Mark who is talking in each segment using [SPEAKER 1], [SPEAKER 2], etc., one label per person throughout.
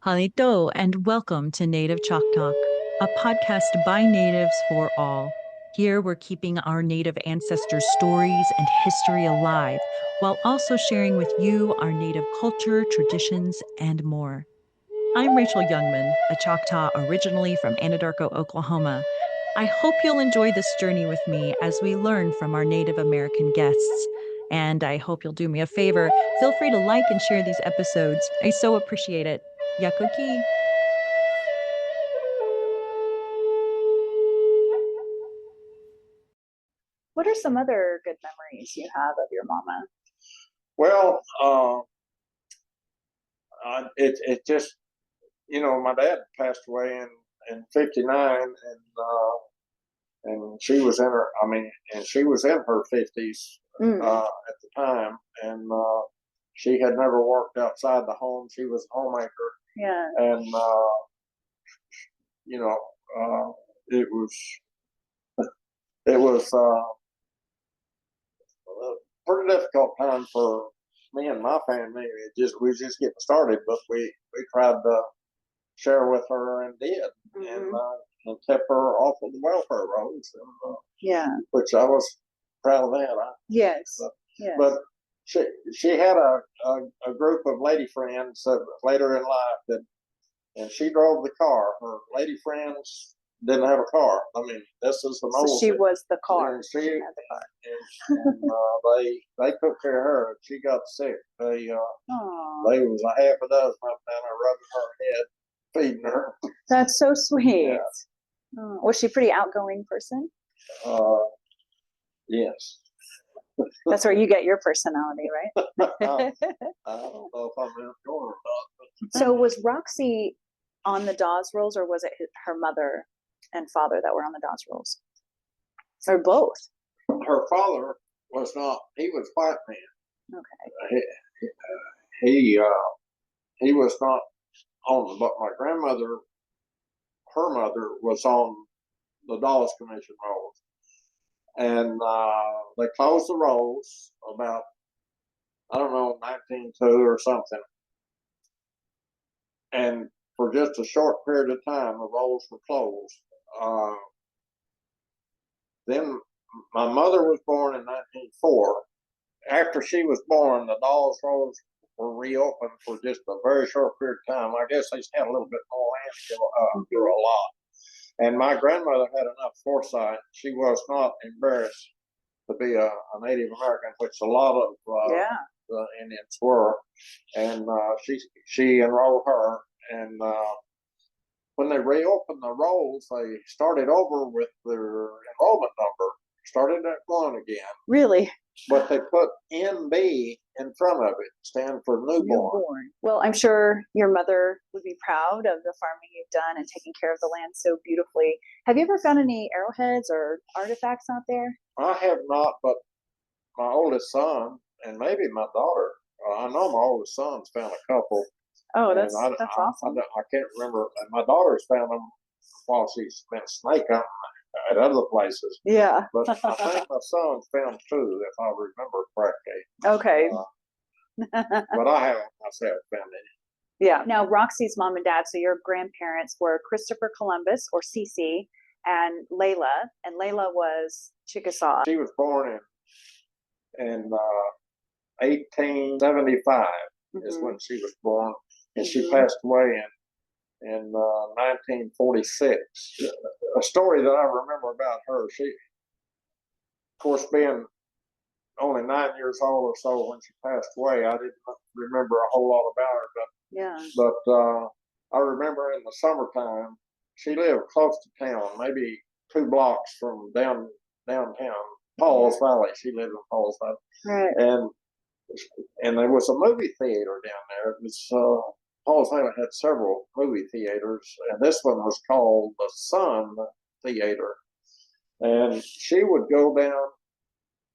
[SPEAKER 1] Halito, and welcome to Native ChocTalk, a podcast by natives for all. Here we're keeping our native ancestors' stories and history alive, while also sharing with you our native culture, traditions, and more. I'm Rachel Youngman, a Choctaw originally from Anadarko, Oklahoma. I hope you'll enjoy this journey with me as we learn from our Native American guests. And I hope you'll do me a favor. Feel free to like and share these episodes. I so appreciate it. Yakuki.
[SPEAKER 2] What are some other good memories you have of your mama?
[SPEAKER 3] Well, it just my dad passed away in '59, and she was in her she was in her 50s at the time, and she had never worked outside the home. She was a homemaker,
[SPEAKER 2] Yeah.
[SPEAKER 3] and you know it was a pretty difficult time for me and my family. We was just getting started, but we tried to share with her and did, and kept her off of the welfare rolls,
[SPEAKER 2] Yeah.
[SPEAKER 3] which I was proud of that.
[SPEAKER 2] Yes. Yes.
[SPEAKER 3] But she had a group of lady friends later in life and she drove the car. Her lady friends didn't have a car. I mean, this is the
[SPEAKER 2] So
[SPEAKER 3] most.
[SPEAKER 2] she was the car.
[SPEAKER 3] And she had the car. They took care of her. She got sick. They was a half a dozen up down there rubbing her head, feeding her.
[SPEAKER 2] That's so sweet.
[SPEAKER 3] Yeah.
[SPEAKER 2] Was she a pretty outgoing person?
[SPEAKER 3] Yes.
[SPEAKER 2] That's where you get your personality, right?
[SPEAKER 3] I don't know if I'm outgoing or not.
[SPEAKER 2] So was Roxy on the Dawes rolls, or was it her mother and father that were on the Dawes rolls? Or both?
[SPEAKER 3] Her father was not. He was white man.
[SPEAKER 2] Okay.
[SPEAKER 3] He was not on. But my grandmother, her mother, was on the Dawes Commission rolls, and they closed the rolls about 1902 or something, and for just a short period of time, the rolls were closed. Then my mother was born in 1904. After she was born, the Dawes rolls were reopened for just a very short period of time. I guess they just had a little bit more land to do a lot. And my grandmother had enough foresight. She was not embarrassed to be a Native American, which a lot of the Indians were. And she enrolled her. And when they reopened the rolls, they started over with their enrollment number, started at 1 again.
[SPEAKER 2] Really?
[SPEAKER 3] But they put NB in front of it, stand for newborn.
[SPEAKER 2] Well, I'm sure your mother would be proud of the farming you've done and taking care of the land so beautifully. Have you ever found any arrowheads or artifacts out there?
[SPEAKER 3] I have not, but my oldest son and maybe my daughter, I know my oldest son's found a couple.
[SPEAKER 2] Oh, that's awesome.
[SPEAKER 3] I can't remember. My daughter's found them while she's been snake hunting at other places.
[SPEAKER 2] Yeah.
[SPEAKER 3] But I think my son's found 2, if I remember correctly.
[SPEAKER 2] Okay.
[SPEAKER 3] But I haven't myself found any.
[SPEAKER 2] Yeah. Now, Roxy's mom and dad, so your grandparents were Christopher Columbus, or Cece, and Layla. And Layla was Chickasaw.
[SPEAKER 3] She was born in 1875 is when she was born, and she passed away in 1946. A story that I remember about her, she, of course, being only 9 years old or so when she passed away, I didn't remember a whole lot about her. But I remember in the summertime, she lived close to town, maybe 2 blocks from downtown Paul's Valley. She lived in Paul's Valley,
[SPEAKER 2] right.
[SPEAKER 3] And there was a movie theater down there. It was Paul's Valley had several movie theaters, and this one was called the Sun Theater. And she would go down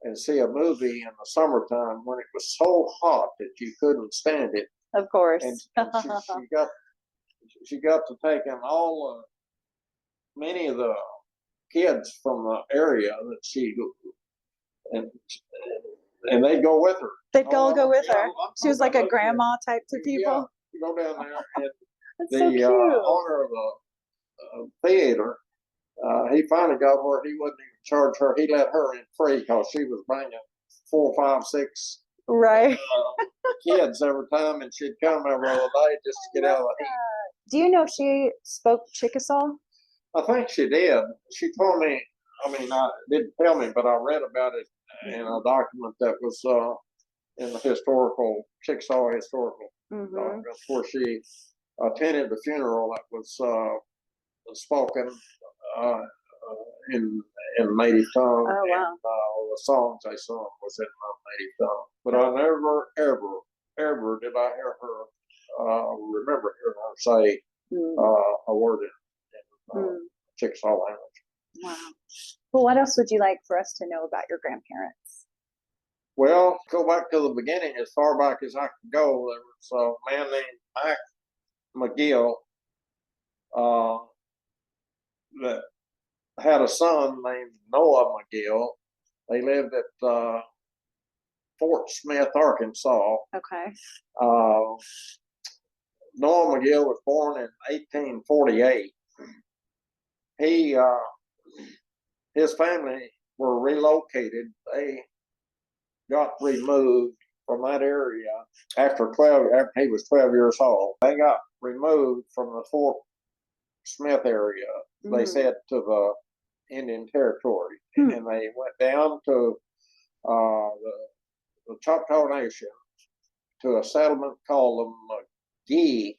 [SPEAKER 3] and see a movie in the summertime when it was so hot that you couldn't stand it.
[SPEAKER 2] Of course.
[SPEAKER 3] And she got to take in many of the kids from the area that and they'd go with her.
[SPEAKER 2] They'd all go with her. She was like a grandma type to people.
[SPEAKER 3] Yeah, go down there,
[SPEAKER 2] That's
[SPEAKER 3] the
[SPEAKER 2] so cute.
[SPEAKER 3] owner of the theater, he finally got where he wouldn't even charge her. He let her in free because she was bringing 4, 5, 6
[SPEAKER 2] Right.
[SPEAKER 3] kids every time, and she'd come every other day just to get out of the heat.
[SPEAKER 2] Do you know if she spoke Chickasaw?
[SPEAKER 3] I think she did. She told me. I mean, I didn't tell me, but I read about it in a document that was in the historical Chickasaw historical document, where she attended the funeral that was spoken uh, in native tongue.
[SPEAKER 2] Oh, wow.
[SPEAKER 3] And the songs they sung was in my native tongue. But I never, ever did I hear her remember hearing her say a word in Chickasaw language.
[SPEAKER 2] Wow. Well, what else would you like for us to know about your grandparents?
[SPEAKER 3] Well, go back to the beginning, as far back as I can go. There was a man named Mac McGill that had a son named Noah McGill. They lived at Fort Smith, Arkansas.
[SPEAKER 2] Okay.
[SPEAKER 3] Noah McGill was born in 1848. His family were relocated. They got removed from that area after he was 12 years old. They got removed from the Fort Smith area, they said, to the Indian Territory. And they went down to the Choctaw Nation to a settlement called the McGee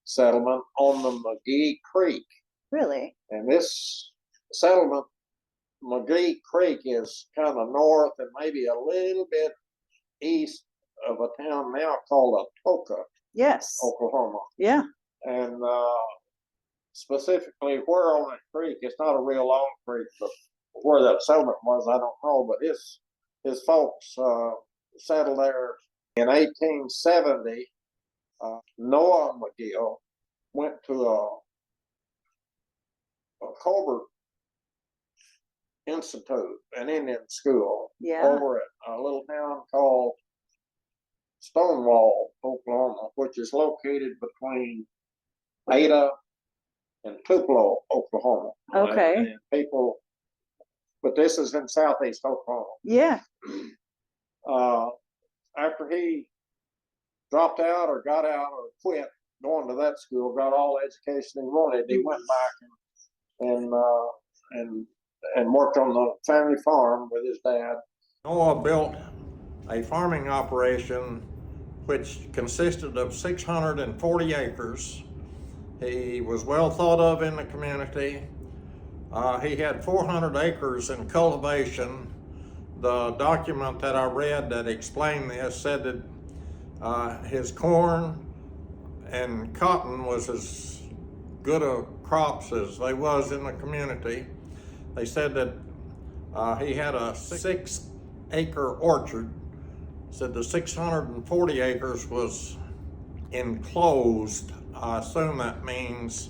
[SPEAKER 3] settlement on the McGee Creek.
[SPEAKER 2] Really?
[SPEAKER 3] And this settlement, McGee Creek, is kind of north and maybe a little bit east of a town now called Atoka,
[SPEAKER 2] Yes.
[SPEAKER 3] Oklahoma.
[SPEAKER 2] Yeah.
[SPEAKER 3] And specifically where on that creek, it's not a real long creek, but where that settlement was, I don't know. But his folks settled there in 1870. Noah McGill went to a Colbert Institute, an Indian school, over at a little town called Stonewall, Oklahoma, which is located between Ada and Tupelo, Oklahoma.
[SPEAKER 2] Okay.
[SPEAKER 3] And people, but this is in southeast Oklahoma.
[SPEAKER 2] Yeah.
[SPEAKER 3] After he dropped out or got out or quit going to that school, got all the education he wanted, he went back and worked on the family farm with his dad. Noah built a farming operation which consisted of 640 acres. He was well thought of in the community. He had 400 acres in cultivation. The document that I read that explained this said that his corn and cotton was as good a crops as they was in the community. They said that he had a 6-acre orchard. Said the 640 acres was enclosed. I assume that means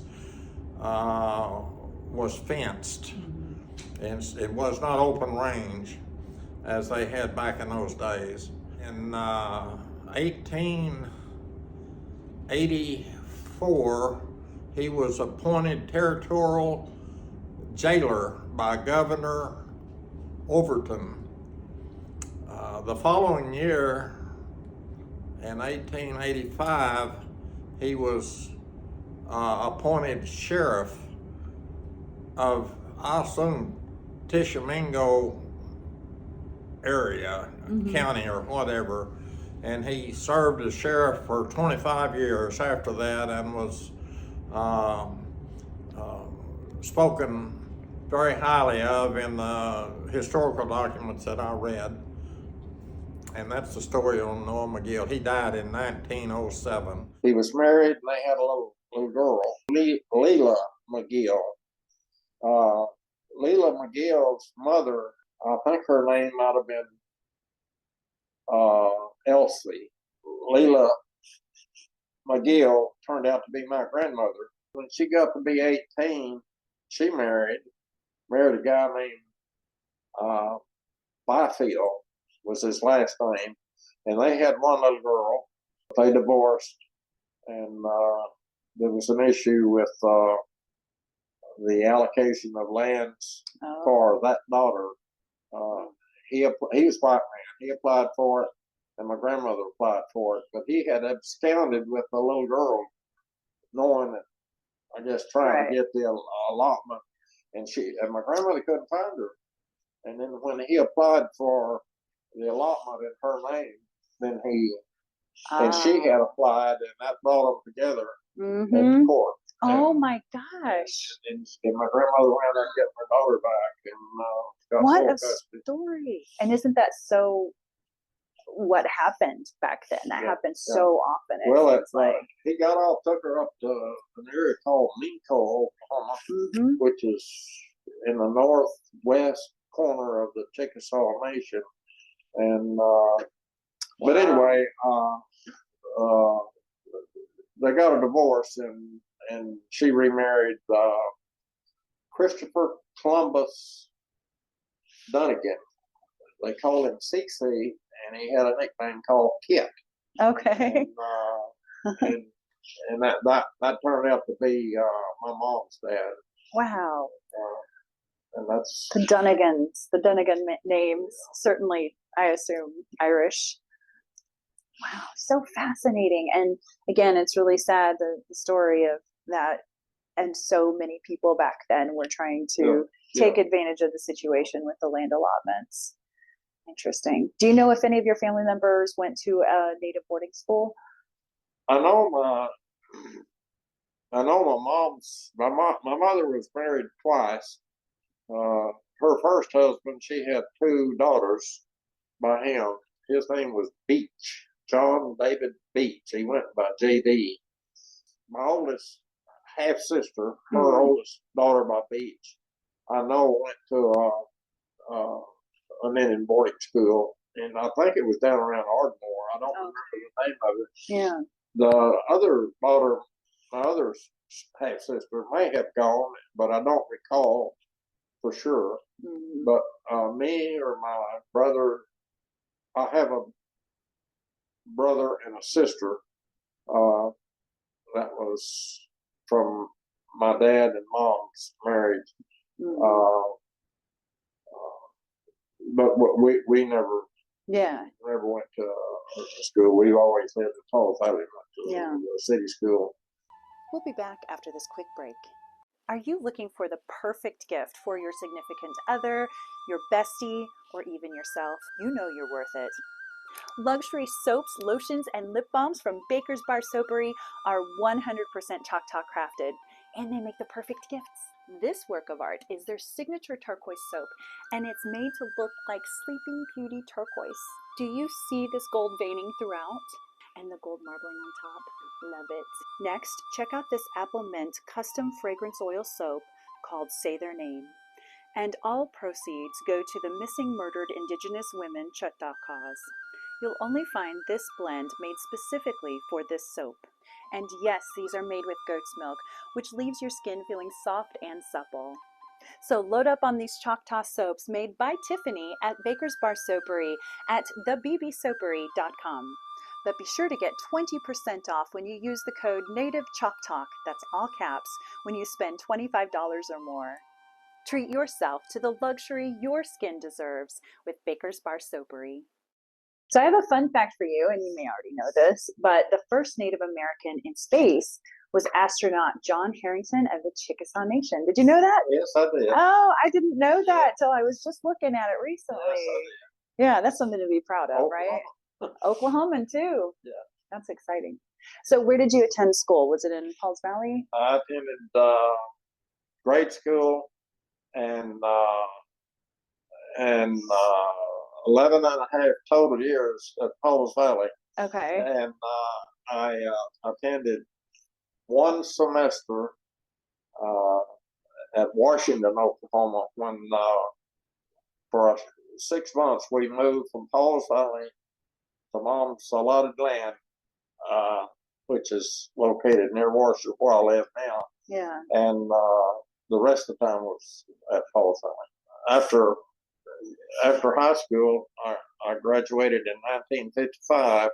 [SPEAKER 3] was fenced. And it was not open range as they had back in those days. In 1884, he was appointed territorial jailer by Governor Overton. The following year, in 1885, he was appointed sheriff of, I assume, Tishomingo area, county or whatever, and he served as sheriff for 25 years after that and was spoken very highly of in the historical documents that I read. And that's the story on Noah McGill. He died in 1907. He was married and they had a little girl, Leela McGill. Leela McGill's mother, I think her name might have been Elsie. Leela McGill turned out to be my grandmother. When she got to be 18, she married a guy named Byfield, was his last name, and they had one little girl. They divorced, and there was an issue with the allocation of lands for that daughter. He was white man. He applied for it, and my grandmother applied for it. But he had absconded with the little girl, knowing that, I guess, trying to get the allotment, and my grandmother couldn't find her. And then when he applied for the allotment in her name, then and she had applied, and that brought them together in court.
[SPEAKER 2] Oh my gosh!
[SPEAKER 3] And my grandmother went out and get my daughter back, and got
[SPEAKER 2] what a story! And isn't that so? What happened back then? That happened so often.
[SPEAKER 3] Well, it's like he took her up to an area called Minco, Oklahoma, which is in the northwest corner of the Chickasaw Nation, and but anyway, they got a divorce, and she remarried Christopher Columbus Dunnigan. They called him CC, and he had a nickname called Kit.
[SPEAKER 2] Okay.
[SPEAKER 3] And that turned out to be my mom's dad.
[SPEAKER 2] Wow.
[SPEAKER 3] And that's
[SPEAKER 2] the Dunnigans. The Dunnigan names, certainly, I assume, Irish. Wow, so fascinating. And again, it's really sad, the story of that. And so many people back then were trying to take advantage of the situation with the land allotments. Interesting. Do you know if any of your family members went to a Native boarding school?
[SPEAKER 3] I know my mother was married twice. Her first husband, she had 2 daughters by him. His name was Beach, John David Beach. He went by JD. My oldest half sister, her oldest daughter by Beach, I know went to an Indian boarding school, and I think it was down around Ardmore. I don't remember the name of it.
[SPEAKER 2] Yeah.
[SPEAKER 3] The other daughter, my other half sister, may have gone, but I don't recall for sure. But me or my brother, I have a brother and a sister that was from my dad and mom's marriage. But we never went to school. We always lived in Tulsa Valley, went to the city school.
[SPEAKER 4] We'll be back after this quick break. Are you looking for the perfect gift for your significant other, your bestie, or even yourself? You know you're worth it. Luxury soaps, lotions, and lip balms from Baker's Bar Soapery are 100% ChocTalk crafted, and they make the perfect gifts. This work of art is their signature turquoise soap, and it's made to look like Sleeping Beauty turquoise. Do you see this gold veining throughout? And the gold marbling on top? Love it. Next, check out this apple mint custom fragrance oil soap called Say Their Name. And all proceeds go to the missing murdered Indigenous women ChocTalk cause. You'll only find this blend made specifically for this soap. And yes, these are made with goat's milk, which leaves your skin feeling soft and supple. So load up on these Choctaw soaps made by Tiffany at Baker's Bar Soapery at thebbsoapery.com. But be sure to get 20% off when you use the code Native ChocTalk, that's all caps, when you spend $25 or more. Treat yourself to the luxury your skin deserves with Baker's Bar Soapery.
[SPEAKER 2] So I have a fun fact for you, and you may already know this, but the first Native American in space was astronaut John Harrington of the Chickasaw Nation. Did you know that?
[SPEAKER 3] Yes, I did.
[SPEAKER 2] Oh, I didn't know that till I was just looking at it recently.
[SPEAKER 3] Yes, I did.
[SPEAKER 2] Yeah, that's something to be proud of,
[SPEAKER 3] Oklahoma.
[SPEAKER 2] right? Oklahoman too.
[SPEAKER 3] Yeah.
[SPEAKER 2] That's exciting. So where did you attend school? Was it in Pauls Valley?
[SPEAKER 3] I attended grade school and 11 and a half total years at Pauls Valley.
[SPEAKER 2] Okay.
[SPEAKER 3] And I attended one semester at Washington, Oklahoma, when for 6 months we moved from Pauls Valley to Mom's allotted land, which is located near Washington, where I live now.
[SPEAKER 2] Yeah.
[SPEAKER 3] And the rest of the time was at Pauls Valley. After high school, I graduated in 1955.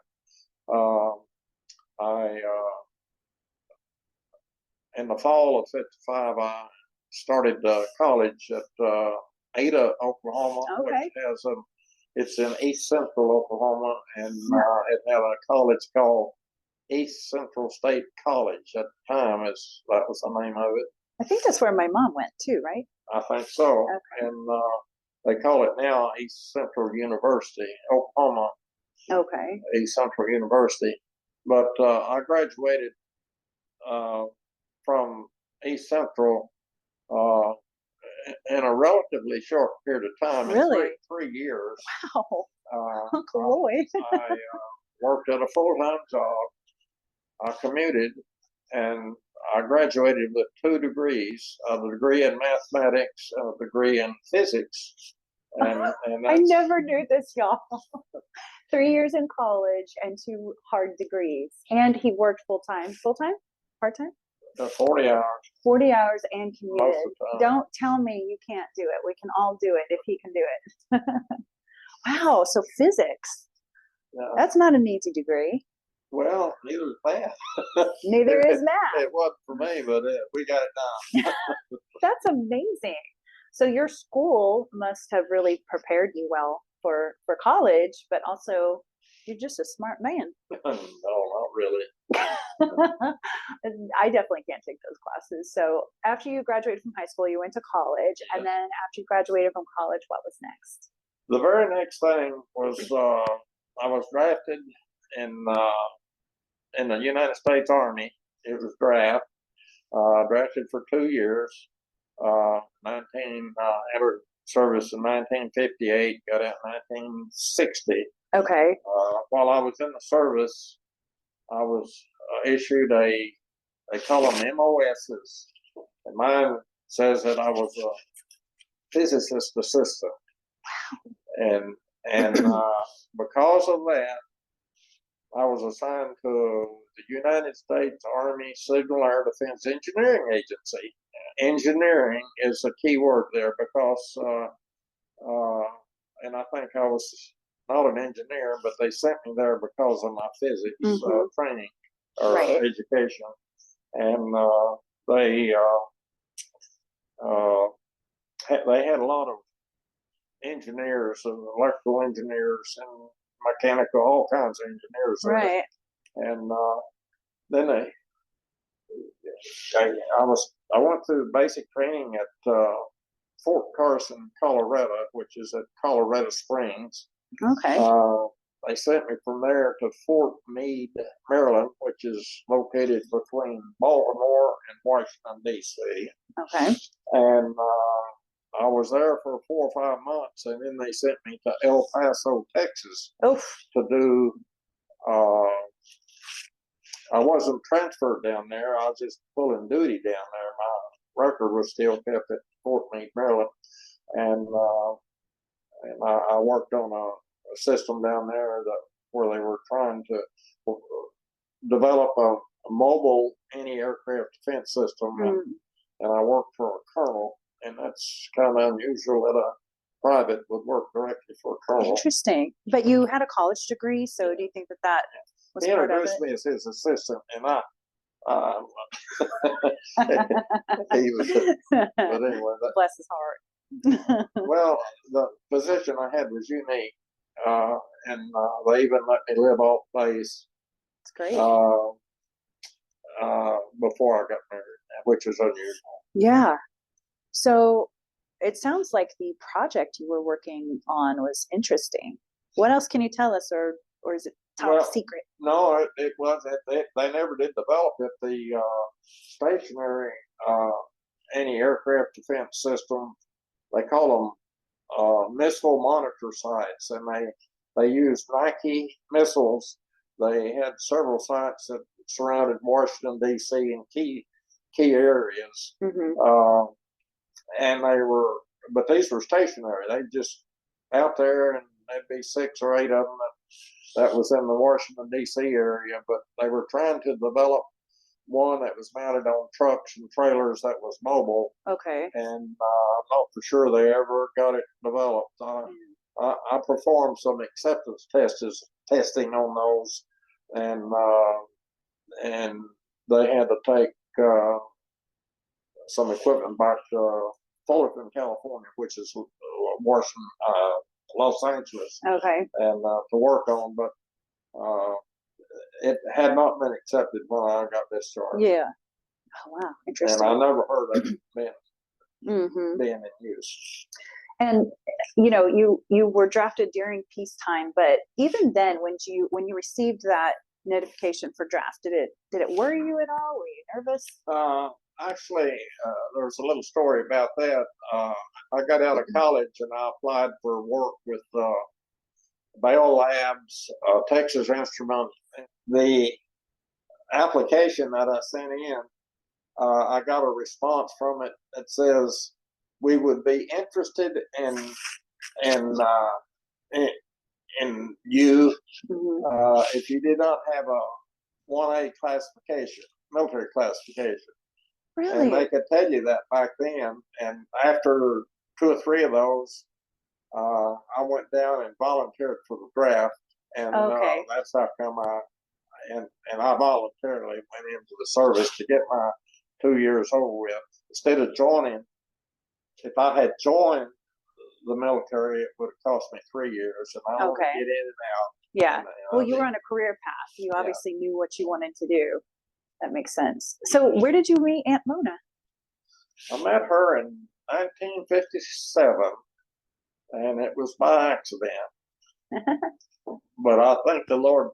[SPEAKER 3] in the fall of '55, I started college at Ada, Oklahoma,
[SPEAKER 2] Okay.
[SPEAKER 3] which has it's in East Central Oklahoma, and it had a college called East Central State College at the time. That was the name of it.
[SPEAKER 2] I think that's where my mom went too, right?
[SPEAKER 3] I think so.
[SPEAKER 2] Okay.
[SPEAKER 3] And they call it now East Central University, Oklahoma.
[SPEAKER 2] Okay.
[SPEAKER 3] East Central University. But I graduated from East Central in a relatively short period of time.
[SPEAKER 2] Really?
[SPEAKER 3] In three years.
[SPEAKER 2] Wow. Uncle Lloyd.
[SPEAKER 3] I worked at a full-time job. I commuted, and I graduated with 2 degrees, a degree in mathematics and a degree in physics. And
[SPEAKER 2] I never knew this, y'all. 3 years in college and 2 hard degrees. And he worked full-time. Full-time? Part-time?
[SPEAKER 3] 40 hours.
[SPEAKER 2] 40 hours and commuted.
[SPEAKER 3] Most of the time.
[SPEAKER 2] Don't tell me you can't do it. We can all do it if he can do it. Wow. So physics.
[SPEAKER 3] Yeah.
[SPEAKER 2] That's not an easy degree.
[SPEAKER 3] Well, neither is math.
[SPEAKER 2] Neither is math.
[SPEAKER 3] It wasn't for me, but we got it done.
[SPEAKER 2] That's amazing. So your school must have really prepared you well for college, but also you're just a smart man.
[SPEAKER 3] No, not really.
[SPEAKER 2] I definitely can't take those classes. So after you graduated from high school, you went to college, and then after you graduated from college, what was next?
[SPEAKER 3] The very next thing was I was drafted in the United States Army. It was drafted for 2 years. Entered service in 1958, got out in 1960.
[SPEAKER 2] Okay.
[SPEAKER 3] While I was in the service, I was issued they call them MOSs, and mine says that I was a physicist assistant. Wow. And because of that, I was assigned to the United States Army Signal Air Defense Engineering Agency. Engineering is a key word there because, and I think I was not an engineer, but they sent me there because of my physics training or education. And they had a lot of engineers and electrical engineers and mechanical, all kinds of engineers there.
[SPEAKER 2] Right.
[SPEAKER 3] And then I went through basic training at Fort Carson, Colorado, which is at Colorado Springs.
[SPEAKER 2] Okay.
[SPEAKER 3] They sent me from there to Fort Meade, Maryland, which is located between Baltimore and Washington, D.C.
[SPEAKER 2] Okay.
[SPEAKER 3] And I was there for 4 or 5 months, and then they sent me to El Paso, Texas, to do. I wasn't transferred down there. I was just pulling duty down there. My record was still kept at Fort Meade, Maryland, and I worked on a system down there where they were trying to develop a mobile anti-aircraft defense system, and I worked for a colonel, and that's kind of unusual that a private would work directly for a colonel.
[SPEAKER 2] Interesting. But you had a college degree, so do you think that was
[SPEAKER 3] he
[SPEAKER 2] part of
[SPEAKER 3] introduced
[SPEAKER 2] it?
[SPEAKER 3] me as his assistant, and he was, but anyway.
[SPEAKER 2] Bless his heart.
[SPEAKER 3] Well, the position I had was unique, and they even let me live off base.
[SPEAKER 2] That's great.
[SPEAKER 3] Before I got married, which is unusual.
[SPEAKER 2] Yeah. So it sounds like the project you were working on was interesting. What else can you tell us, or is it top secret?
[SPEAKER 3] No, it wasn't. They never did develop it. The stationary anti-aircraft defense system, they call them missile monitor sites, and they used Nike missiles. They had several sites that surrounded Washington, D.C. and key areas. And but these were stationary. They just out there, and there'd be 6 or 8 of them that was in the Washington, D.C. area, but they were trying to develop one that was mounted on trucks and trailers that was mobile.
[SPEAKER 2] Okay.
[SPEAKER 3] And I'm not for sure they ever got it developed. I performed some acceptance testing on those, and they had to take some equipment back to Fullerton, California, which is worse than Los Angeles,
[SPEAKER 2] Okay.
[SPEAKER 3] and to work on, but it had not been accepted when I got discharged.
[SPEAKER 2] Yeah. Oh, wow.
[SPEAKER 3] And
[SPEAKER 2] Interesting.
[SPEAKER 3] I never heard of it being
[SPEAKER 2] Mm-hmm.
[SPEAKER 3] in use.
[SPEAKER 2] And you were drafted during peacetime, but even then, when you received that notification for draft, did it worry you at all? Were you nervous?
[SPEAKER 3] Actually, there's a little story about that. I got out of college and I applied for work with Bell Labs, Texas Instruments. The application that I sent in, I got a response from it that says we would be interested in you if you did not have a 1A classification, military classification.
[SPEAKER 2] Really?
[SPEAKER 3] And they could tell you that back then. And after 2 or 3 of those, I went down and volunteered for the draft, and
[SPEAKER 2] Okay.
[SPEAKER 3] that's how come I voluntarily went into the service to get my 2 years over with. Instead of joining, if I had joined the military, it would have cost me 3 years, and I want to
[SPEAKER 2] Okay.
[SPEAKER 3] get in and out.
[SPEAKER 2] Yeah.
[SPEAKER 3] And,
[SPEAKER 2] Well, you were on a career path. You obviously knew what you wanted to do. That makes sense. So where did you meet Aunt Mona?
[SPEAKER 3] I met her in 1957, and it was by accident. But I think the Lord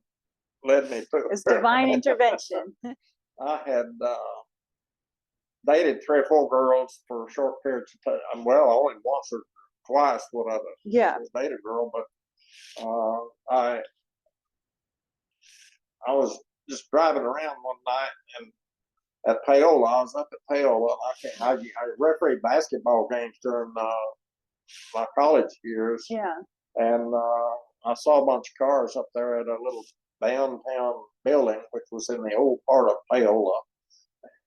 [SPEAKER 3] led me to
[SPEAKER 2] It's divine intervention.
[SPEAKER 3] I had dated 3 or 4 girls for short periods of time. Well, only once or twice would I date a girl, but I was just driving around one night and at Paola, I was up at Paola. I refereed basketball games during my college years.
[SPEAKER 2] Yeah.
[SPEAKER 3] And I saw a bunch of cars up there at a little downtown building, which was in the old part of Paola.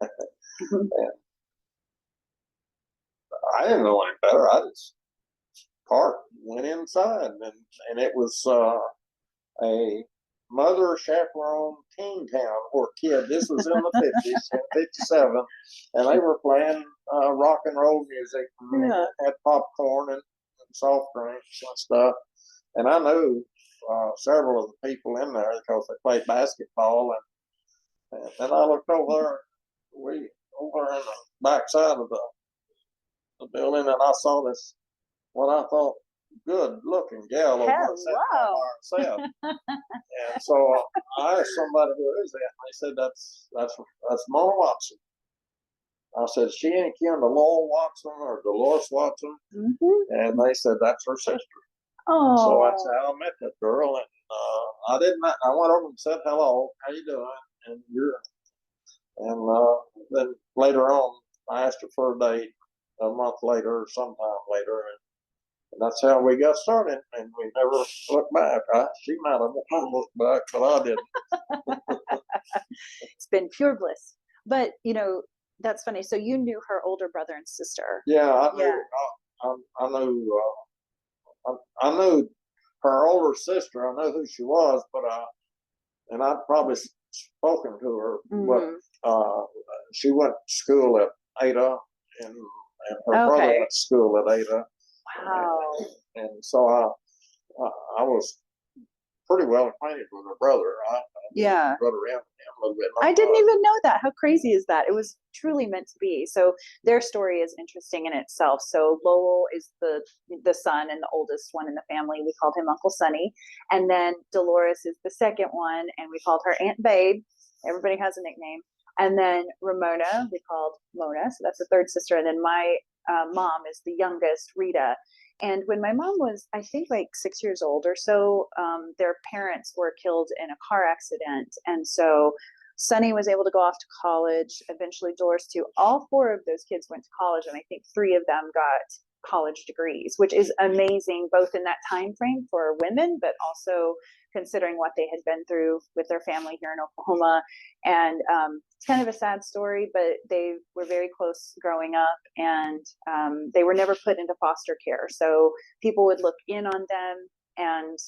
[SPEAKER 3] And I didn't know any better. I just parked, went inside, and it was a mother chaperone teen town where this was in the 50s, 57, and they were playing rock and roll music, and had popcorn and soft drinks and stuff. And I knew several of the people in there because they played basketball. And then I looked over there, over in the backside of the building, and I saw this, what I thought, good-looking gal over sitting by herself. And so I asked somebody, who is that? And they said, that's Mona Watson. I said, she ain't kin to Lowell Watson or Dolores Watson. And they said, that's her sister.
[SPEAKER 2] Oh.
[SPEAKER 3] So that's how I met that girl. And I went over and said, hello, how you doing? And then later on, I asked her for a date a month later or sometime later. And that's how we got started, and we never looked back. She might have looked back, but I didn't.
[SPEAKER 2] It's been pure bliss. But that's funny. So you knew her older brother and sister.
[SPEAKER 3] Yeah, I knew her older sister. I knew who she was, but and I'd probably spoken to her. But she went to school at Ada, and her brother went to school at Ada.
[SPEAKER 2] Wow.
[SPEAKER 3] And so I was pretty well acquainted with her brother. I rode around with him a little bit.
[SPEAKER 2] I didn't even know that. How crazy is that? It was truly meant to be. So their story is interesting in itself. So Lowell is the son and the oldest one in the family. We called him Uncle Sonny. And then Dolores is the second one, and we called her Aunt Babe. Everybody has a nickname. And then Ramona, we called Mona. So that's the third sister. And then my mom is the youngest, Rita. And when my mom was, I think, like 6 years old or so, their parents were killed in a car accident. And so Sonny was able to go off to college, eventually Dolores too. All 4 of those kids went to college, and I think 3 of them got college degrees, which is amazing, both in that time frame for women, but also considering what they had been through with their family here in Oklahoma. And it's kind of a sad story, but they were very close growing up, and they were never put into foster care. So people would look in on them and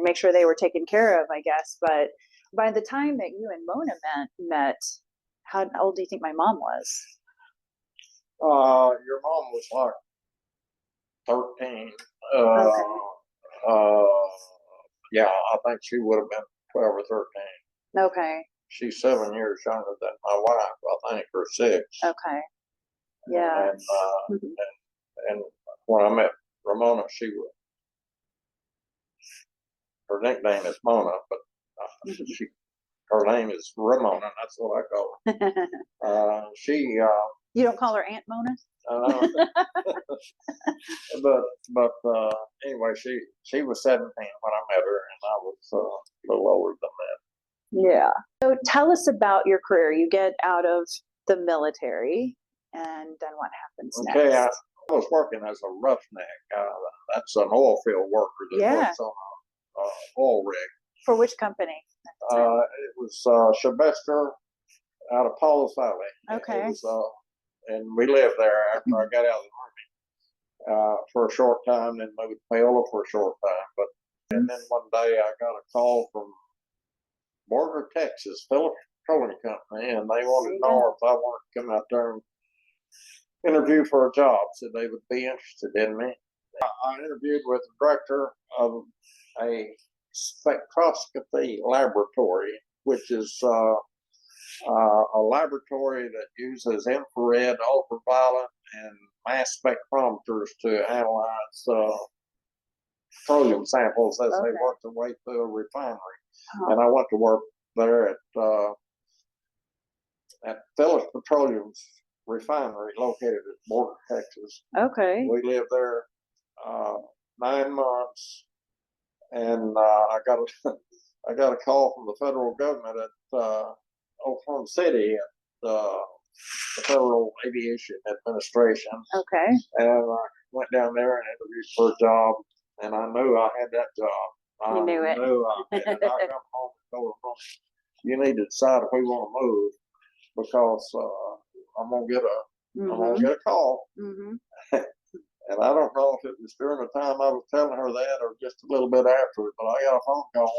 [SPEAKER 2] make sure they were taken care of, I guess. But by the time that you and Mona met, how old do you think my mom was?
[SPEAKER 3] Your mom was like 13.
[SPEAKER 2] Okay.
[SPEAKER 3] Uh, yeah, I think she would have been 12 or 13.
[SPEAKER 2] Okay.
[SPEAKER 3] She's 7 years younger than my wife, I think, or 6.
[SPEAKER 2] Okay. Yeah.
[SPEAKER 3] And when I met Ramona, her nickname is Mona, but her name is Ramona. That's what I call her.
[SPEAKER 2] You don't call her Aunt Mona?
[SPEAKER 3] Uh, but anyway, she was 17 when I met her, and I was a little older than that.
[SPEAKER 2] Yeah. So tell us about your career. You get out of the military, and then what happens
[SPEAKER 3] Okay,
[SPEAKER 2] next?
[SPEAKER 3] I was working as a roughneck. That's an oil field worker that works on a oil rig.
[SPEAKER 2] For which company?
[SPEAKER 3] It was Chickasha out of Paul's Valley.
[SPEAKER 2] Okay.
[SPEAKER 3] It was, and we lived there after I got out of the Army for a short time, then moved to Paola for a short time. And then one day I got a call from Borger, Texas, Phillips Petroleum Company, and they wanted to know if I wanted to come out there and interview for a job, so they would be interested in me. I interviewed with the director of a spectroscopy laboratory, which is a laboratory that uses infrared, ultraviolet, and mass spectrometers to analyze petroleum samples as they work their way through a refinery. And I went to work there at Phillips Petroleum's refinery located at Borger, Texas.
[SPEAKER 2] Okay.
[SPEAKER 3] We lived there 9 months, and I got a call from the federal government at Oklahoma City at the Federal Aviation Administration.
[SPEAKER 2] Okay.
[SPEAKER 3] And I went down there and interviewed for a job, and I knew I had that job.
[SPEAKER 2] You knew it.
[SPEAKER 3] I knew I had it. I come home and told them, you need to decide if we want to move, because I'm gonna get a call. And I don't know if it was during the time I was telling her that or just a little bit after it, but I got a phone call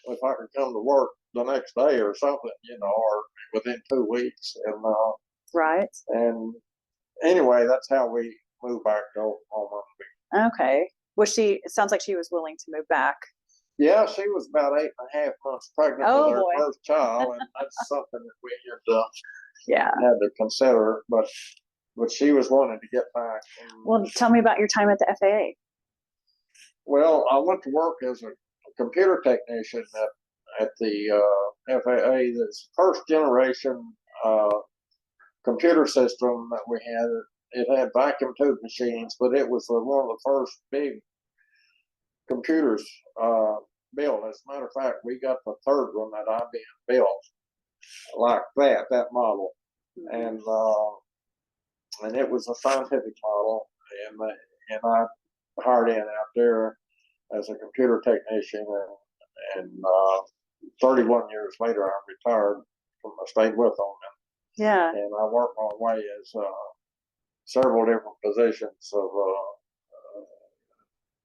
[SPEAKER 3] if I could come to work the next day or something, or within 2 weeks. And
[SPEAKER 2] right.
[SPEAKER 3] And anyway, that's how we moved back to Oklahoma.
[SPEAKER 2] Okay. It sounds like she was willing to move back.
[SPEAKER 3] Yeah, she was about 8.5 months pregnant with her first child, and that's something that we had to consider. But she was wanting to get back.
[SPEAKER 2] Well, tell me about your time at the FAA.
[SPEAKER 3] Well, I went to work as a computer technician at the FAA. This first generation computer system that we had. It had vacuum tube machines, but it was one of the first big computers built. As a matter of fact, we got the third one that IBM built, like that model, and it was a scientific model, and I hired in out there as a computer technician, and 31 years later, I retired I stayed with them, and I worked my way as several different positions of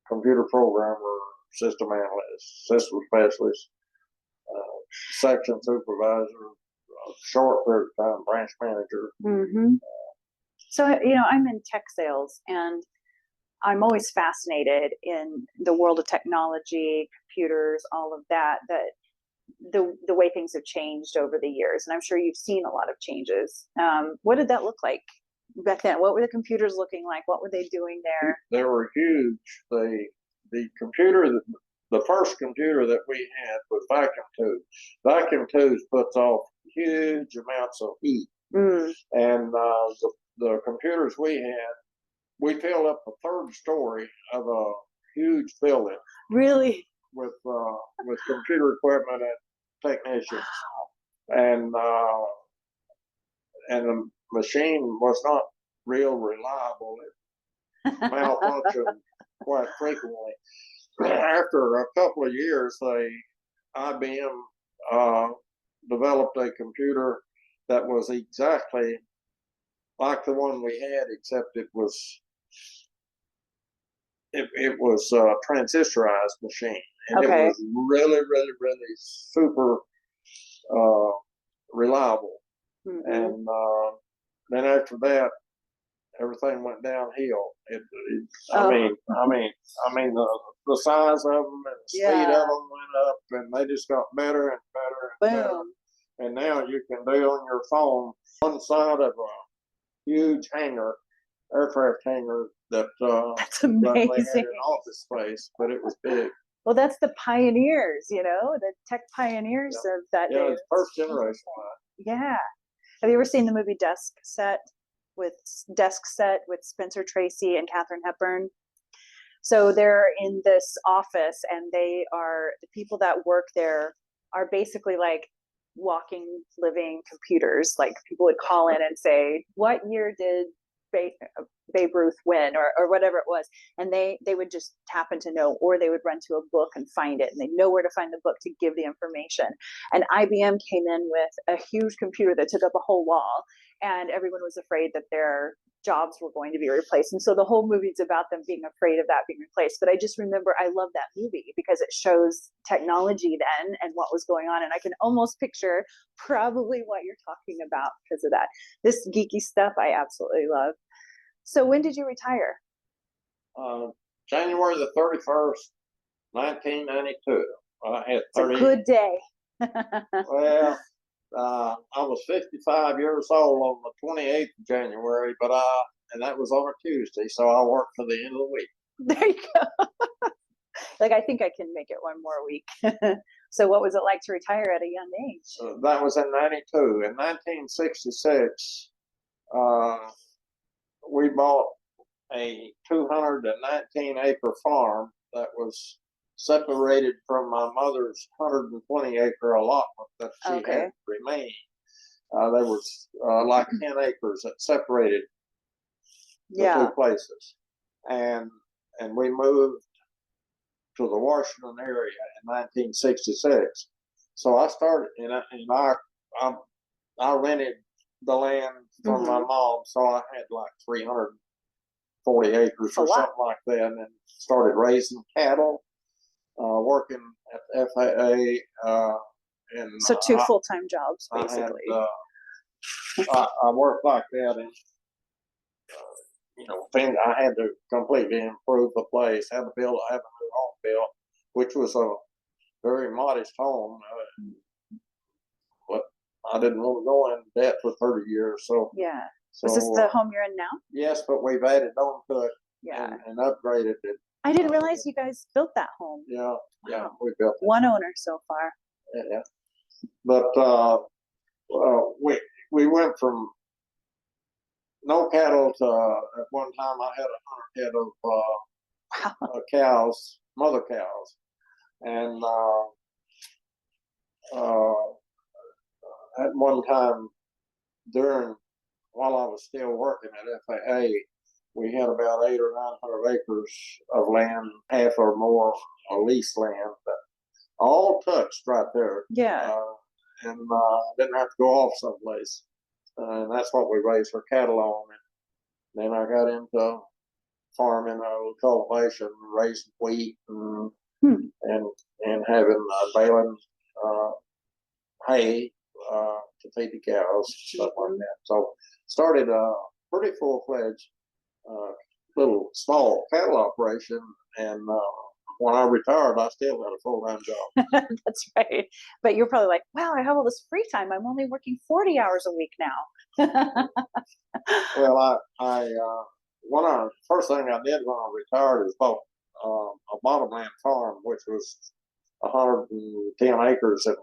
[SPEAKER 3] computer programmer, system analyst, system specialist, section supervisor, short period of time branch manager.
[SPEAKER 2] So, I'm in tech sales, and I'm always fascinated in the world of technology, computers, all of that, the way things have changed over the years. And I'm sure you've seen a lot of changes. What did that look like back then? What were the computers looking like? What were they doing there?
[SPEAKER 3] They were huge. The first computer that we had was vacuum tubes. Vacuum tubes puts off huge amounts of heat. And the computers we had, we filled up the third story of a huge building.
[SPEAKER 2] Really?
[SPEAKER 3] With computer equipment and technicians. Wow. And the machine was not real reliable. It malfunctioned quite frequently. After a couple of years, IBM developed a computer that was exactly like the one we had, except it was a transistorized machine, and it was really, really, really super reliable. And then after that, everything went downhill.
[SPEAKER 2] Oh.
[SPEAKER 3] I mean, the size of them and the speed of them went up, and they just got better and better and better.
[SPEAKER 2] Boom.
[SPEAKER 3] And now you can do on your phone one side of a huge hangar, aircraft hangar that
[SPEAKER 2] That's
[SPEAKER 3] they had
[SPEAKER 2] amazing.
[SPEAKER 3] an office space, but it was big.
[SPEAKER 2] Well, that's the pioneers, you know, the tech pioneers of that
[SPEAKER 3] Yeah,
[SPEAKER 2] day.
[SPEAKER 3] it's first generation.
[SPEAKER 2] Yeah. Have you ever seen the movie Desk Set with Spencer Tracy and Katharine Hepburn? So they're in this office, and the people that work there are basically like walking, living computers. Like, people would call in and say, "What year did Babe Ruth win?" or whatever it was, and they would just happen to know, or they would run to a book and find it, and they know where to find the book to give the information. And IBM came in with a huge computer that took up a whole wall, and everyone was afraid that their jobs were going to be replaced. And so the whole movie's about them being afraid of that being replaced. But I just remember, I love that movie because it shows technology then and what was going on. And I can almost picture probably what you're talking about because of that. This geeky stuff I absolutely love. So when did you retire?
[SPEAKER 3] January the 31st, 1992. I had
[SPEAKER 2] It's a
[SPEAKER 3] 30.
[SPEAKER 2] good day.
[SPEAKER 3] Well, I was 55 years old on the 28th of January, and that was on a Tuesday, so I worked for the end of the week.
[SPEAKER 2] There you go. Like, I think I can make it one more week. So what was it like to retire at a young age?
[SPEAKER 3] That was in 92. In 1966, we bought a 219-acre farm that was separated from my mother's 120-acre allotment that she had remained. There was like 10 acres that separated the two places, and we moved to the Washington area in 1966. So I started, and I rented the land from my mom, so I had like 340 acres or something like that, and started raising cattle, working at the FAA.
[SPEAKER 2] So two full-time jobs, basically.
[SPEAKER 3] I worked like that, and I had to completely improve the place. Had to have a new home built, which was a very modest home, but I didn't want to go in debt for 30 years. So
[SPEAKER 2] yeah. So, is this the home you're in now?
[SPEAKER 3] Yes, but we've added on to it and upgraded it.
[SPEAKER 2] I didn't realize you guys built that home.
[SPEAKER 3] Yeah,
[SPEAKER 2] wow.
[SPEAKER 3] We built it.
[SPEAKER 2] One owner so far.
[SPEAKER 3] Yeah, but we went from no cattle to at one time I had 100 head of cows, mother cows, and at one time while I was still working at FAA, we had about 800 or 900 acres of land, half or more leased land, that all touched right there.
[SPEAKER 2] Yeah.
[SPEAKER 3] And didn't have to go off someplace. And that's what we raised our cattle on. And then I got into farming, cultivation, raising wheat, and having baling hay to feed the cows, stuff like that. So started a pretty full-fledged little small cattle operation, and when I retired, I still had a full-time job.
[SPEAKER 2] That's right. But you're probably like, wow, I have all this free time. I'm only working 40 hours a week now.
[SPEAKER 3] Well, first thing I did when I retired is bought a bottomland farm, which was 110 acres, and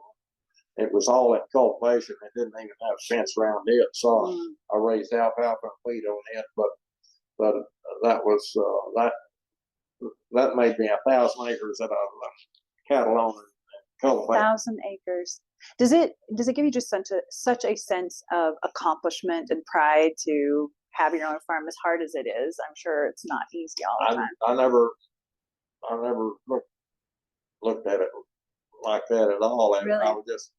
[SPEAKER 3] it was all in cultivation. It didn't even have a fence around it, so I raised alfalfa and wheat on it. But that was that made me 1,000 acres that I cattle on and cultivate.
[SPEAKER 2] 1,000 acres. Does it give you just such a sense of accomplishment and pride to have your own farm, as hard as it is? I'm sure it's not easy all the time.
[SPEAKER 3] I never looked at it like that at all. And
[SPEAKER 2] really?
[SPEAKER 3] I was just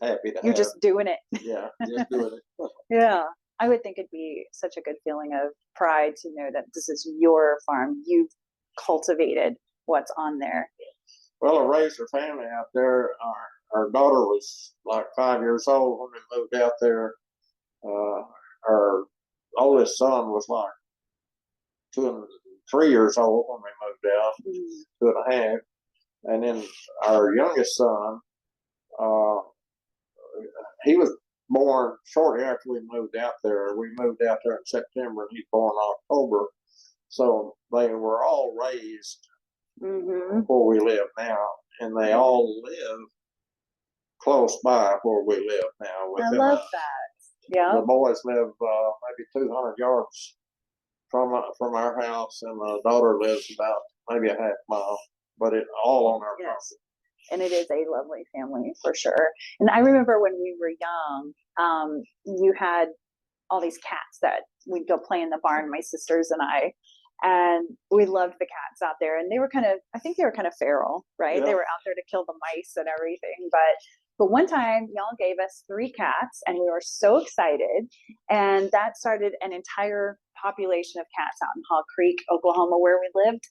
[SPEAKER 3] happy to.
[SPEAKER 2] You're just doing it.
[SPEAKER 3] Yeah, just doing it.
[SPEAKER 2] Yeah. I would think it'd be such a good feeling of pride to know that this is your farm. You've cultivated what's on there.
[SPEAKER 3] Well, I raised our family out there. Our daughter was like 5 years old when we moved out there. Our oldest son was like 3 years old when we moved out, 2.5. And then our youngest son, he was born shortly after we moved out there. We moved out there in September, and he's born in October. So they were all raised where we live now, and they all live close by where we live now.
[SPEAKER 2] I love that. Yeah.
[SPEAKER 3] The boys live maybe 200 yards from our house, and the daughter lives about maybe a half mile, but it all on our property.
[SPEAKER 2] And it is a lovely family for sure. And I remember when we were young, you had all these cats that we'd go play in the barn, my sisters and I, and we loved the cats out there. And they were I think they were kind of feral, right?
[SPEAKER 3] Yeah.
[SPEAKER 2] They were out there to kill the mice and everything. But one time y'all gave us 3 cats, and we were so excited. And that started an entire population of cats out in Hall Creek, Oklahoma, where we lived.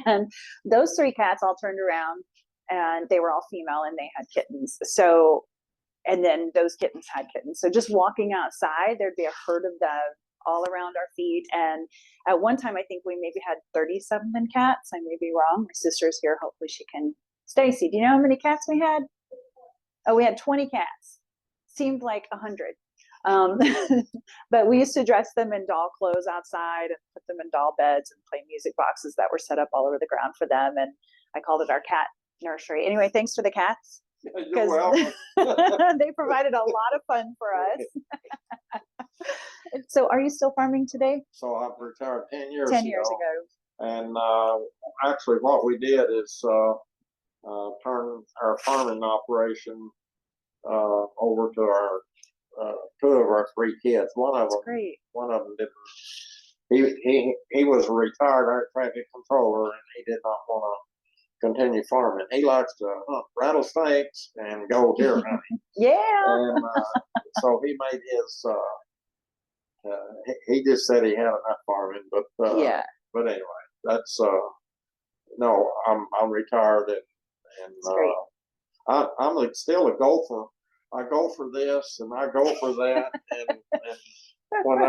[SPEAKER 2] And those 3 cats all turned around, and they were all female, and they had kittens. So, and then those kittens had kittens. So just walking outside, there'd be a herd of them all around our feet. And at one time, I think we maybe had 30-something cats. I may be wrong. My sister's here. Hopefully she can. Stacy, do you know how many cats we had? Oh, we had 20 cats. Seemed like 100. But we used to dress them in doll clothes outside and put them in doll beds and play music boxes that were set up all over the ground for them. And I called it our cat nursery. Anyway, thanks to the cats, because they provided a lot of fun for us. So are you still farming today?
[SPEAKER 3] So I've retired 10 years
[SPEAKER 2] 10 years ago.
[SPEAKER 3] And actually what we did is turn our farming operation over to our 2 of our 3 kids. One of them didn't. He was a retired air traffic controller, and he did not want to continue farming. He likes to hunt rattlesnakes and go deer hunting.
[SPEAKER 2] Yeah.
[SPEAKER 3] And so he made his. He just said he had enough farming, but
[SPEAKER 2] yeah.
[SPEAKER 3] But anyway, that's no. I'm retired, and I'm still a gopher. I go for this and I go for that, and when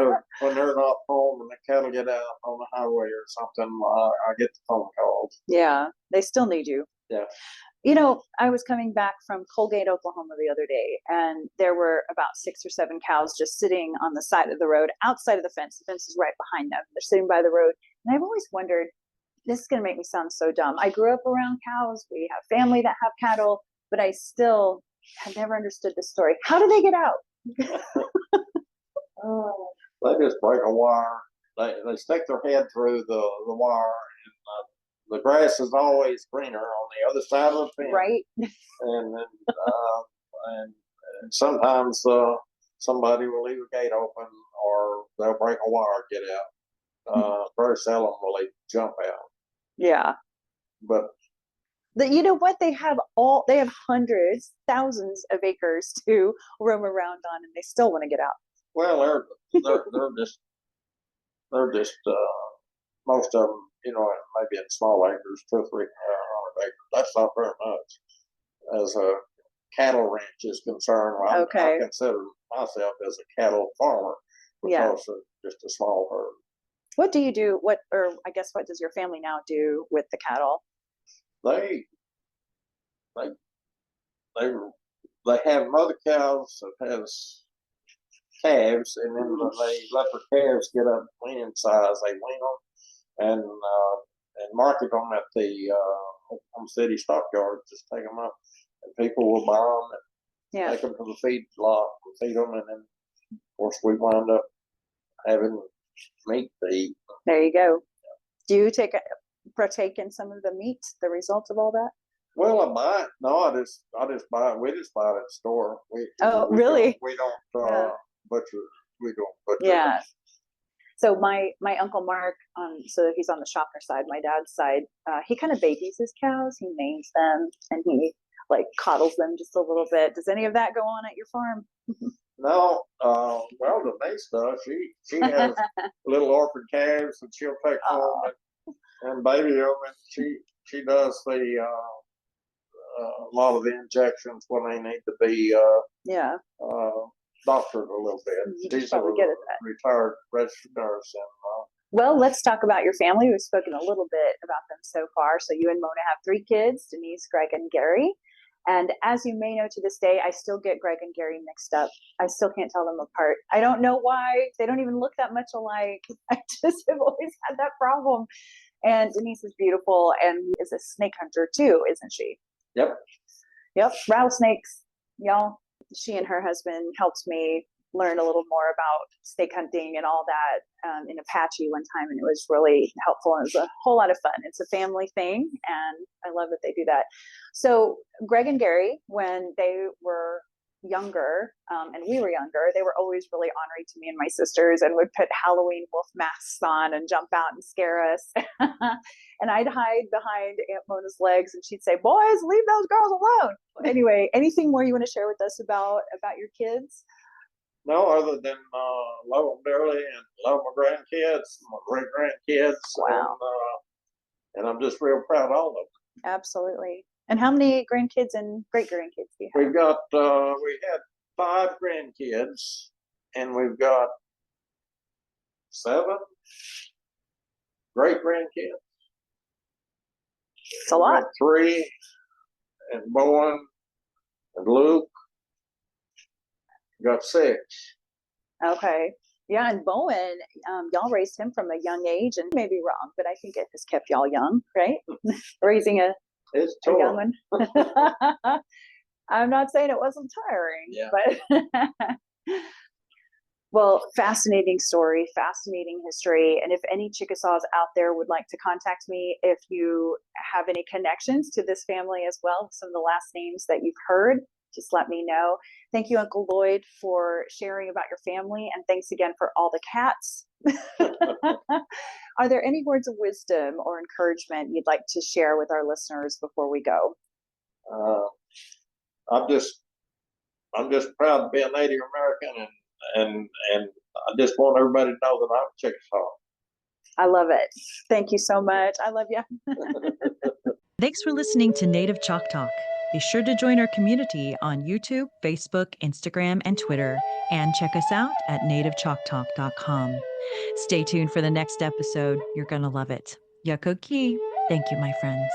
[SPEAKER 3] they're not home and the cattle get out on the highway or something, I get the phone calls.
[SPEAKER 2] Yeah, they still need you.
[SPEAKER 3] Yeah.
[SPEAKER 2] You know, I was coming back from Colgate, Oklahoma the other day, and there were about 6 or 7 cows just sitting on the side of the road outside of the fence. The fence is right behind them. They're sitting by the road. And I've always wondered, this is going to make me sound so dumb. I grew up around cows. We have family that have cattle, but I still have never understood this story. How do they get out?
[SPEAKER 3] They just break a wire. They stick their head through the wire, and the grass is always greener on the other side of the fence.
[SPEAKER 2] Right.
[SPEAKER 3] And then and sometimes somebody will leave a gate open, or they'll break a wire, get out. Very seldom will they jump out.
[SPEAKER 2] Yeah.
[SPEAKER 3] But
[SPEAKER 2] you know what? They have hundreds, thousands of acres to roam around on, and they still want to get out.
[SPEAKER 3] Well, they're just most of them, maybe in small acres, 200 or 300 acres. That's not very much. As a cattle ranch is concerned, I consider myself as a cattle farmer because of just a small herd.
[SPEAKER 2] What do you do? What does your family now do with the cattle?
[SPEAKER 3] They have mother cows that has calves, and then they let the calves get up weaning size. They wean them and market them at the city stockyards. Just take them up, and people will buy them and take them to the feed lot and feed them, and then of course we wind up having meat to eat.
[SPEAKER 2] There you go. Do you partake in some of the meat, the results of all that?
[SPEAKER 3] Well, I buy it. No, I just buy it. We just buy it at the store.
[SPEAKER 2] Really?
[SPEAKER 3] We don't butcher. We don't butcher.
[SPEAKER 2] Yeah. So my uncle Mark, so he's on the Shocker side, my dad's side. He kind of babies his cows. He names them, and he coddles them just a little bit. Does any of that go on at your farm?
[SPEAKER 3] No. Well, the base does. She has little orphan calves that she'll take home and baby them, and she does a lot of the injections when they need to be doctored a little bit.
[SPEAKER 2] You
[SPEAKER 3] She's
[SPEAKER 2] probably
[SPEAKER 3] a
[SPEAKER 2] good at that.
[SPEAKER 3] retired registered nurse, and
[SPEAKER 2] Well, let's talk about your family. We've spoken a little bit about them so far. So you and Mona have 3 kids, Denise, Greg, and Gary. And as you may know, to this day, I still get Greg and Gary mixed up. I still can't tell them apart. I don't know why. They don't even look that much alike. I just have always had that problem. And Denise is beautiful and is a snake hunter too, isn't she?
[SPEAKER 3] yep.
[SPEAKER 2] Yep, rattlesnakes, y'all. She and her husband helped me learn a little more about snake hunting and all that in Apache one time, and it was really helpful. And it was a whole lot of fun. It's a family thing, and I love that they do that. So Greg and Gary, when they were younger and we were younger, they were always really ornery to me and my sisters, and would put Halloween wolf masks on and jump out and scare us. And I'd hide behind Aunt Mona's legs, and she'd say, "Boys, leave those girls alone." Anyway, anything more you want to share with us about your kids?
[SPEAKER 3] No, other than love them dearly and love my grandkids, my great grandkids.
[SPEAKER 2] Wow.
[SPEAKER 3] And I'm just real proud of all of them.
[SPEAKER 2] Absolutely. And how many grandkids and great grandkids do you have?
[SPEAKER 3] We've got, we had 5 grandkids, and we've got 7 great grandkids.
[SPEAKER 2] It's a lot.
[SPEAKER 3] 3, and Bowen and Luke. Got 6.
[SPEAKER 2] Okay. Yeah, and Bowen, y'all raised him from a young age, and maybe wrong, but I think it has kept y'all young, right? Raising a
[SPEAKER 3] It's
[SPEAKER 2] young
[SPEAKER 3] tough.
[SPEAKER 2] one. I'm not saying it wasn't tiring,
[SPEAKER 3] Yeah.
[SPEAKER 2] but well, fascinating story, fascinating history. And if any Chickasaws out there would like to contact me, if you have any connections to this family as well, some of the last names that you've heard, just let me know. Thank you, Uncle Lloyd, for sharing about your family, and thanks again for all the cats. Are there any words of wisdom or encouragement you'd like to share with our listeners before we go?
[SPEAKER 3] I'm just proud to be a Native American, and I just want everybody to know that I'm Chickasaw.
[SPEAKER 2] I love it. Thank you so much. I love you.
[SPEAKER 1] Thanks for listening to Native ChocTalk. Be sure to join our community on YouTube, Facebook, Instagram, and Twitter, and check us out at nativechoctalk.com. Stay tuned for the next episode. You're going to love it. Yakoki. Thank you, my friends.